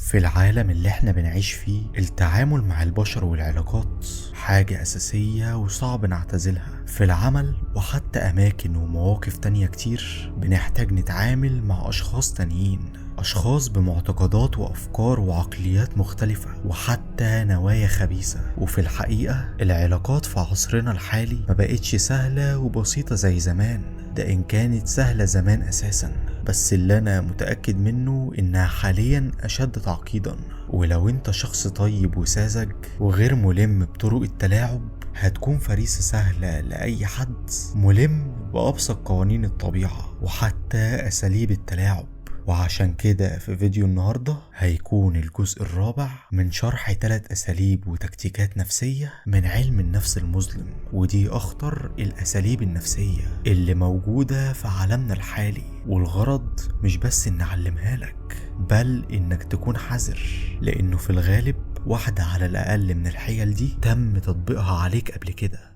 في العالم اللي احنا بنعيش فيه، التعامل مع البشر والعلاقات حاجة أساسية وصعب نعتزلها. في العمل وحتى أماكن ومواقف تانية كتير بنحتاج نتعامل مع أشخاص تانيين، أشخاص بمعتقدات وأفكار وعقليات مختلفة وحتى نوايا خبيثة. وفي الحقيقة العلاقات في عصرنا الحالي ما بقتش سهلة وبسيطة زي زمان، ده إن كانت سهلة زمان أساسا، بس اللي أنا متأكد منه إنها حاليا أشد تعقيدا. ولو أنت شخص طيب وساذج وغير ملم بطرق التلاعب، هتكون فريسة سهلة لأي حد ملم بأبسط قوانين الطبيعة وحتى أساليب التلاعب. وعشان كده في فيديو النهاردة هيكون الجزء الرابع من شرح 3 أساليب وتكتيكات نفسية من علم النفس المظلم، ودي أخطر الأساليب النفسية اللي موجودة في عالمنا الحالي. والغرض مش بس إن أعلمها لك، بل إنك تكون حذر، لأنه في الغالب واحدة على الأقل من الحيل دي تم تطبيقها عليك قبل كده.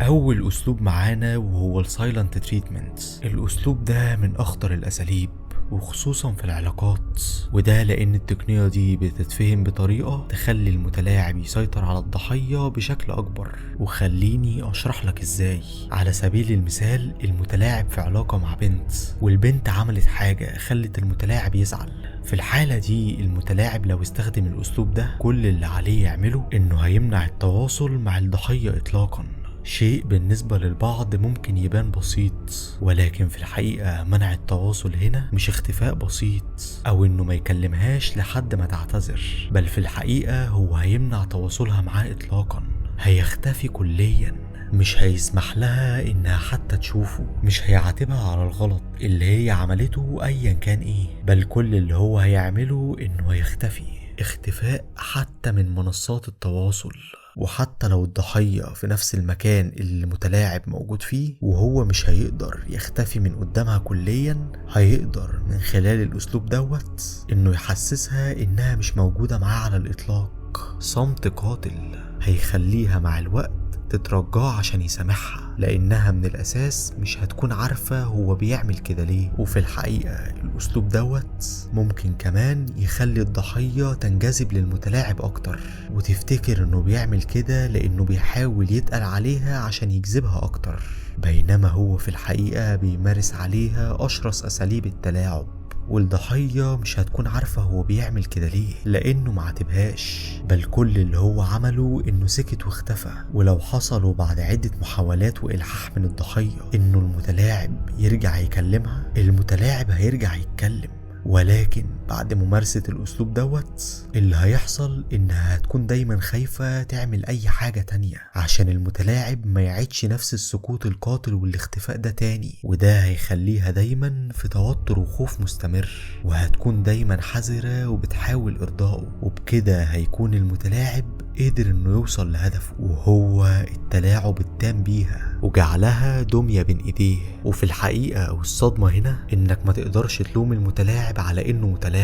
أول أسلوب معانا وهو السايلنت تريتمنت. الأسلوب ده من أخطر الأساليب وخصوصا في العلاقات، وده لأن التقنية دي بتتفهم بطريقة تخلي المتلاعب يسيطر على الضحية بشكل أكبر. وخليني أشرح لك إزاي. على سبيل المثال، المتلاعب في علاقة مع بنت، والبنت عملت حاجة خلت المتلاعب يزعل. في الحالة دي المتلاعب لو استخدم الأسلوب ده، كل اللي عليه يعمله إنه هيمنع التواصل مع الضحية إطلاقا. شيء بالنسبة للبعض ممكن يبان بسيط، ولكن في الحقيقة منع التواصل هنا مش اختفاء بسيط أو إنه ما يكلمهاش لحد ما تعتذر، بل في الحقيقة هو هيمنع تواصلها معاه إطلاقا. هيختفي كليا، مش هيسمح لها إنها حتى تشوفه، مش هيعاتبها على الغلط اللي هي عملته أيا كان إيه، بل كل اللي هو هيعمله إنه هيختفي اختفاء حتى من منصات التواصل. وحتى لو الضحية في نفس المكان اللي المتلاعب موجود فيه، وهو مش هيقدر يختفي من قدامها كليا، هيقدر من خلال الأسلوب دوت إنه يحسسها إنها مش موجودة معاه على الإطلاق. صمت قاتل هيخليها مع الوقت تترجاه عشان يسامحها، لأنها من الأساس مش هتكون عارفة هو بيعمل كده ليه. وفي الحقيقة الأسلوب دوت ممكن كمان يخلي الضحية تنجذب للمتلاعب أكتر، وتفتكر إنه بيعمل كده لأنه بيحاول يتقل عليها عشان يجذبها أكتر، بينما هو في الحقيقة بيمارس عليها أشرس أساليب التلاعب. والضحية مش هتكون عارفة هو بيعمل كده ليه، لأنه معاتبهاش، بل كل اللي هو عمله إنه سكت واختفى. ولو حصلوا بعد عدة محاولات وإلحاح من الضحية إنه المتلاعب يرجع يكلمها، المتلاعب هيرجع يتكلم، ولكن بعد ممارسة الأسلوب دوت اللي هيحصل إنها هتكون دايما خايفة تعمل أي حاجة تانية عشان المتلاعب ما يعيدش نفس السكوت القاتل والاختفاء ده تاني. وده هيخليها دايما في توتر وخوف مستمر، وهتكون دايما حذرة وبتحاول إرضائه. وبكده هيكون المتلاعب قدر إنه يوصل لهدفه، وهو التلاعب التام بيها وجعلها دمية بين إيديه. وفي الحقيقة والصدمة هنا إنك ما تقدرش تلوم المتلاعب على إنه متلاعب،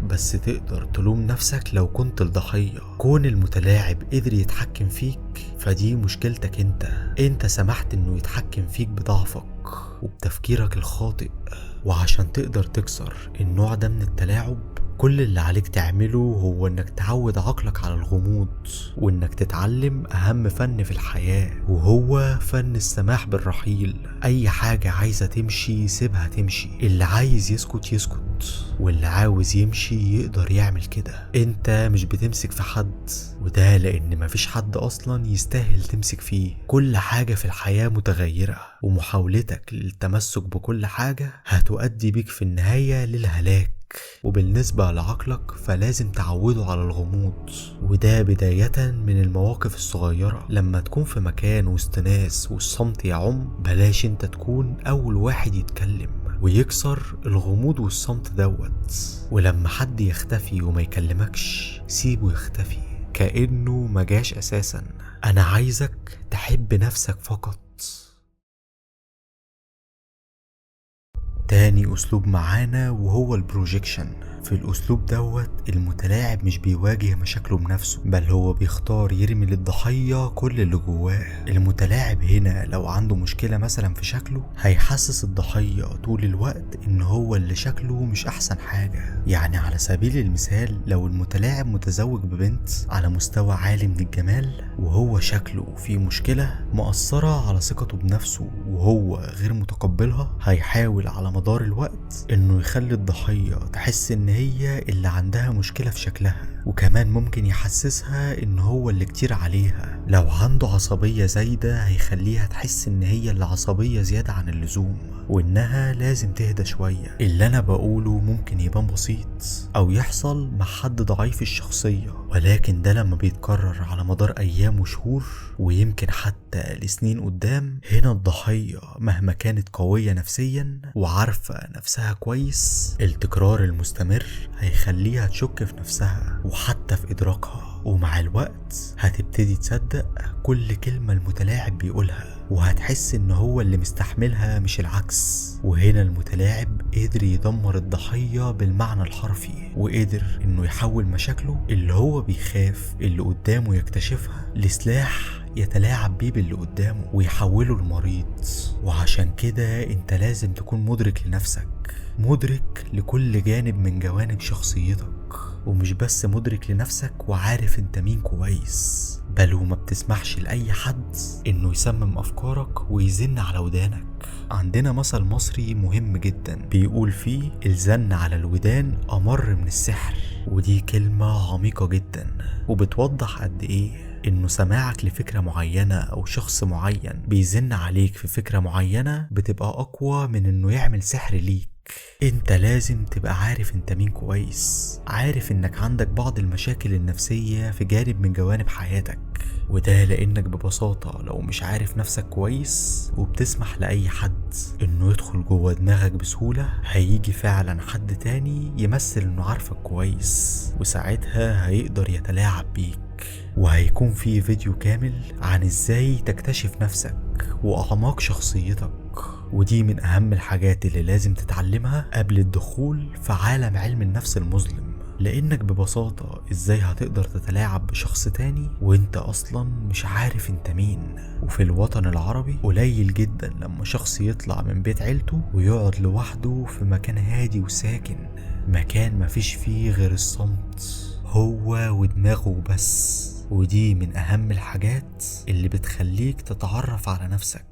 بس تقدر تلوم نفسك لو كنت الضحية. كون المتلاعب قدر يتحكم فيك فدي مشكلتك انت سمحت انه يتحكم فيك بضعفك وبتفكيرك الخاطئ. وعشان تقدر تكسر النوع ده من التلاعب، كل اللي عليك تعمله هو انك تعود عقلك على الغموض، وانك تتعلم اهم فن في الحياة، وهو فن السماح بالرحيل. اي حاجة عايزة تمشي سيبها تمشي، اللي عايز يسكت يسكت، واللي عاوز يمشي يقدر يعمل كده. انت مش بتمسك في حد، وده لان مفيش حد اصلا يستاهل تمسك فيه. كل حاجة في الحياة متغيرة، ومحاولتك للتمسك بكل حاجة هتؤدي بيك في النهاية للهلاك. وبالنسبة لعقلك فلازم تعوده على الغموض، وده بداية من المواقف الصغيرة. لما تكون في مكان وسط ناس والصمت يعم، بلاش انت تكون اول واحد يتكلم ويكسر الغموض والصمت دوت. ولما حد يختفي وما يكلمكش، سيبه يختفي كأنه مجاش اساسا. انا عايزك تحب نفسك فقط. تاني أسلوب معانا وهو البروجيكشن. في الأسلوب دوت المتلاعب مش بيواجه مشاكله بنفسه، بل هو بيختار يرمي للضحية كل اللي جواه. المتلاعب هنا لو عنده مشكلة مثلا في شكله هيحسس الضحية طول الوقت إن هو اللي شكله مش أحسن حاجة. يعني على سبيل المثال لو المتلاعب متزوج ببنت على مستوى عالي من الجمال وهو شكله فيه مشكلة مؤثرة على ثقته بنفسه وهو غير متقبلها، هيحاول على مدار الوقت إنه يخلي الضحية تحس إن هي اللي عندها مشكلة في شكلها، وكمان ممكن يحسسها إن هو اللي كتير عليها. لو عنده عصبية زايدة هيخليها تحس إن هي اللي عصبية زيادة عن اللزوم وإنها لازم تهدى شوية. اللي أنا بقوله ممكن يبان بسيط أو يحصل مع حد ضعيف الشخصية، ولكن ده لما بيتكرر على مدار أيام وشهور ويمكن حتى لسنين قدام، هنا الضحية مهما كانت قوية نفسيا وعارفة نفسها كويس، التكرار المستمر هيخليها تشك في نفسها وحتى في إدراكها، ومع الوقت هتبتدي تصدق كل كلمة المتلاعب بيقولها وهتحس إن هو اللي مستحملها مش العكس. وهنا المتلاعب قدر يدمر الضحية بالمعنى الحرفي، وقدر إنه يحول مشاكله اللي هو بيخاف اللي قدامه يكتشفها لسلاح يتلاعب بيه باللي قدامه ويحوله لمريض. وعشان كده انت لازم تكون مدرك لنفسك، مدرك لكل جانب من جوانب شخصيتك، ومش بس مدرك لنفسك وعارف انت مين كويس، بل وما بتسمحش لأي حد انه يسمم افكارك ويزن على ودانك. عندنا مثل مصري مهم جدا بيقول فيه الزن على الودان امر من السحر، ودي كلمة عميقة جدا وبتوضح قد ايه انه سماعك لفكرة معينة او شخص معين بيزن عليك في فكرة معينة بتبقى اقوى من انه يعمل سحر ليك. انت لازم تبقى عارف انت مين كويس، عارف انك عندك بعض المشاكل النفسية في جانب من جوانب حياتك، وده لانك ببساطة لو مش عارف نفسك كويس وبتسمح لأي حد انه يدخل جوه دماغك بسهولة، هيجي فعلا حد تاني يمثل انه عارفك كويس، وساعتها هيقدر يتلاعب بيك. وهيكون في فيديو كامل عن ازاي تكتشف نفسك واعماق شخصيتك، ودي من اهم الحاجات اللي لازم تتعلمها قبل الدخول في عالم علم النفس المظلم، لانك ببساطة ازاي هتقدر تتلاعب بشخص تاني وانت اصلا مش عارف انت مين. وفي الوطن العربي قليل جدا لما شخص يطلع من بيت عيلته ويقعد لوحده في مكان هادي وساكن، مكان مفيش فيه غير الصمت هو ودماغه بس. ودي من اهم الحاجات اللي بتخليك تتعرف على نفسك،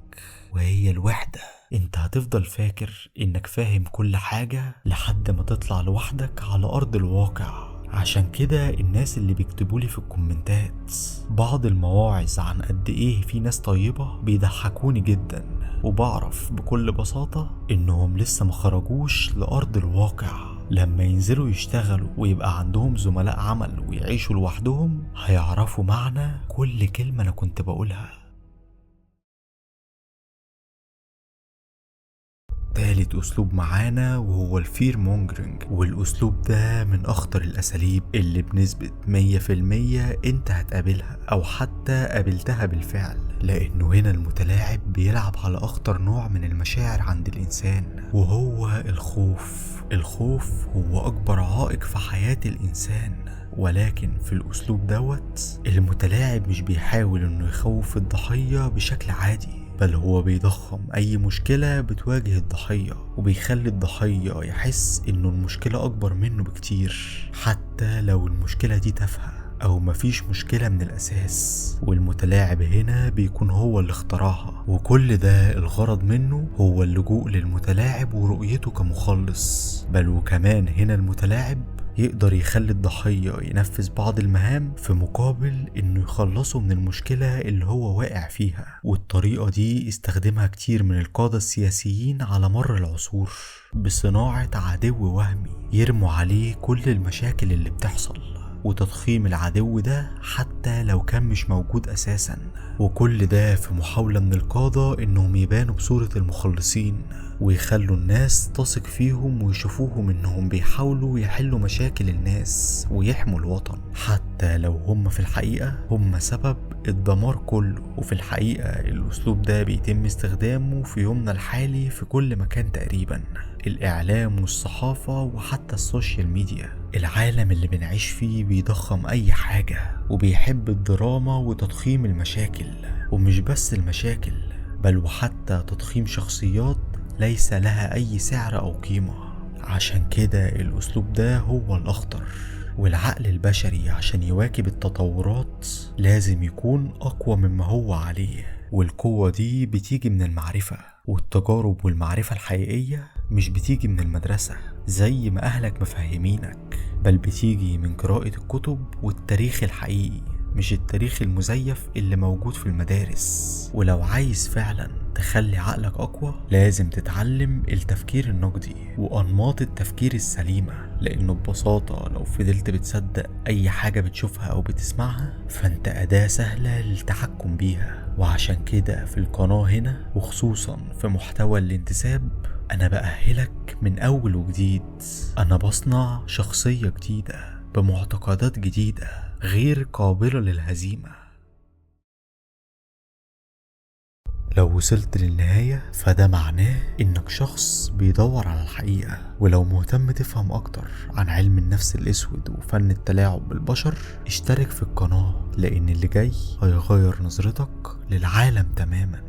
وهي الوحدة. انت هتفضل فاكر انك فاهم كل حاجة لحد ما تطلع لوحدك على ارض الواقع. عشان كده الناس اللي بيكتبولي في الكومنتات بعض المواعظ عن قد ايه في ناس طيبة بيضحكوني جدا، وبعرف بكل بساطة انهم لسه ما خرجوش لارض الواقع. لما ينزلوا يشتغلوا ويبقى عندهم زملاء عمل ويعيشوا لوحدهم هيعرفوا معنى كل كلمة انا كنت بقولها. تالت اسلوب معانا وهو الفير مونجرينج، والاسلوب ده من اخطر الاساليب اللي بنسبة 100% انت هتقابلها او حتى قابلتها بالفعل، لانه هنا المتلاعب بيلعب على اخطر نوع من المشاعر عند الانسان وهو الخوف. الخوف هو اكبر عائق في حياة الانسان، ولكن في الاسلوب دوت المتلاعب مش بيحاول انه يخوف الضحية بشكل عادي، بل هو بيضخم اي مشكلة بتواجه الضحية وبيخلي الضحية يحس انه المشكلة اكبر منه بكتير، حتى لو المشكلة دي تافهة او مفيش مشكلة من الاساس، والمتلاعب هنا بيكون هو اللي اخترعها. وكل ده الغرض منه هو اللجوء للمتلاعب ورؤيته كمخلص، بل وكمان هنا المتلاعب يقدر يخلي الضحية ينفذ بعض المهام في مقابل انه يخلصه من المشكلة اللي هو واقع فيها. والطريقة دي استخدمها كتير من القادة السياسيين على مر العصور بصناعة عدو وهمي يرموا عليه كل المشاكل اللي بتحصل وتضخيم العدو ده حتى لو كان مش موجود اساسا، وكل ده في محاولة من القادة انهم يبانوا بصورة المخلصين ويخلوا الناس تثق فيهم ويشوفوهم انهم بيحاولوا يحلوا مشاكل الناس ويحموا الوطن، حتى لو هم في الحقيقة هم سبب الدمار كله. وفي الحقيقة الأسلوب ده بيتم استخدامه في يومنا الحالي في كل مكان تقريبا، الإعلام والصحافة وحتى السوشيال ميديا. العالم اللي بنعيش فيه بيضخم أي حاجة وبيحب الدراما وتضخيم المشاكل، ومش بس المشاكل بل وحتى تضخيم شخصيات ليس لها أي سعر أو قيمة. عشان كده الأسلوب ده هو الأخطر، والعقل البشري عشان يواكب التطورات لازم يكون أقوى مما هو عليه. والقوة دي بتيجي من المعرفة والتجارب، والمعرفة الحقيقية مش بتيجي من المدرسة زي ما أهلك مفهمينك، بل بتيجي من قراءة الكتب والتاريخ الحقيقي، مش التاريخ المزيف اللي موجود في المدارس. ولو عايز فعلا تخلي عقلك أقوى لازم تتعلم التفكير النقدي وأنماط التفكير السليمة، لأنه ببساطة لو فضلت بتصدق أي حاجة بتشوفها أو بتسمعها فأنت أداة سهلة للتحكم بيها. وعشان كده في القناة هنا وخصوصا في محتوى الانتساب أنا بأهلك من أول وجديد. أنا بصنع شخصية جديدة بمعتقدات جديدة غير قابلة للهزيمة. لو وصلت للنهاية فده معناه إنك شخص بيدور على الحقيقة، ولو مهتم تفهم أكتر عن علم النفس الأسود وفن التلاعب بالبشر اشترك في القناة، لأن اللي جاي هيغير نظرتك للعالم تماما.